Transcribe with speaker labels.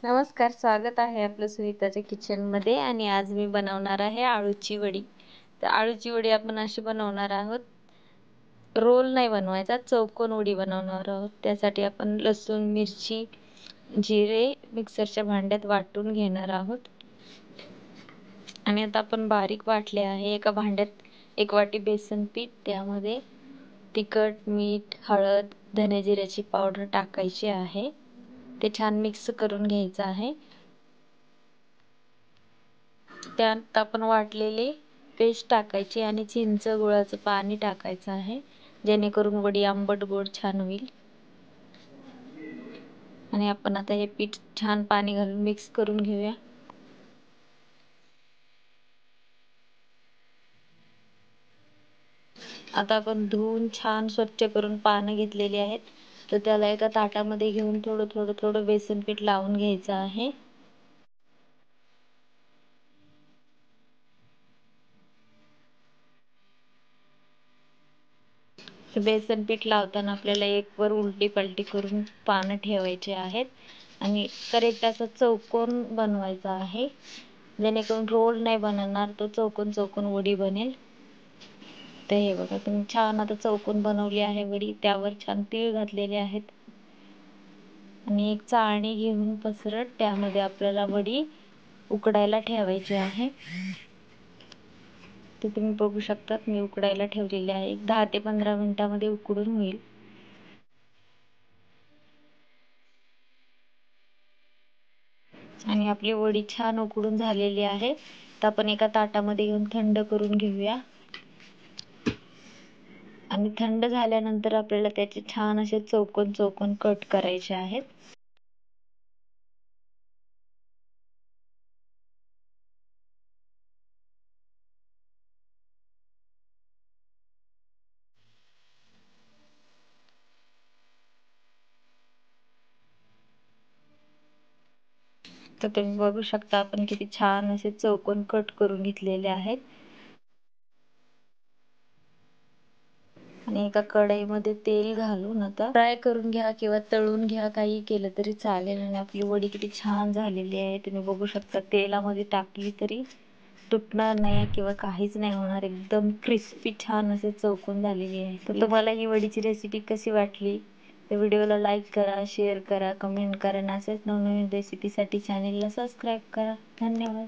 Speaker 1: नमस्कार, स्वागत आहे आपलं सुनीताच्या किचनमध्ये. आणि आज मी बनवणार आहे आळूची वडी. तर आळूची वडी आपण अशी बनवणार आहोत, रोल नाही बनवायचा, चौकोन वडी बनवणार आहोत. त्यासाठी आपण लसूण, मिरची, जिरे मिक्सरच्या भांड्यात वाटून घेणार आहोत. आणि आता आपण बारीक वाटले आहे. एका भांड्यात 1 वाटी बेसन पीठ, त्यामध्ये तिखट, मीठ, हळद, धने जिऱ्याची पावडर टाकायची आहे. ते छान मिक्स करून घ्यायचं आहे. त्यात आपण वाटलेले पेस्ट टाकायची आणि चिंच गुळाचं पाणी टाकायचं आहे, जेणेकरून वडी आंबट गोड छान होईल. आणि आपण आता हे पीठ छान पाणी घालून मिक्स करून घेऊया. आता आपण धुवून छान स्वच्छ करून पानं घेतलेली आहेत. तर त्याला एका ताटामध्ये घेऊन थोडं थोडं थोडं बेसन पीठ लावून घ्यायचं आहे. बेसन पीठ लावताना आपल्याला एक वर उलटी पलटी करून पानं ठेवायचे आहेत आणि करेक्ट असा चौकोन बनवायचा आहे, जेणेकरून रोल नाही बनणार, तो चौकोन चौकोन वडी बनेल. तर हे बघा, तुम्ही छान आता चौकोन बनवली आहे वडी. त्यावर छान तीळ घातलेले आहेत आणि एक चाळणी घेऊन पसरट त्यामध्ये आपल्याला वडी उकडायला ठेवायची आहे. ते तुम्ही बघू शकतात, मी उकडायला ठेवलेली आहे. एक 10 ते 15 मिनिटांमध्ये उकडून होईल. आणि आपली वडी छान उकडून झालेली आहे. तर आपण एका ताटामध्ये घेऊन थंड करून घेऊया. आणि थंड झाल्यानंतर आपल्याला त्याचे छान असे चौकोन चौकोन कट करायचे आहेत. तर तुम्ही बघू शकता, आपण किती छान असे चौकोन कट करून घेतलेले आहेत. आणि एका कढईमध्ये तेल घालून आता फ्राय करून घ्या किंवा तळून घ्या, काही केलं तरी चालेल. आणि आपली वडी किती छान झालेली आहे, तुम्ही बघू शकता. तेलामध्ये टाकली तरी तुटणार नाही किंवा काहीच नाही होणार. एकदम क्रिस्पी छान असे चौकोन झालेली आहे. तर तुम्हाला ही वडीची रेसिपी कशी वाटली? तर व्हिडिओला लाईक करा, शेअर करा, कमेंट करा आणि असेच नवनवीन रेसिपीसाठी चॅनेलला सबस्क्राईब करा. धन्यवाद.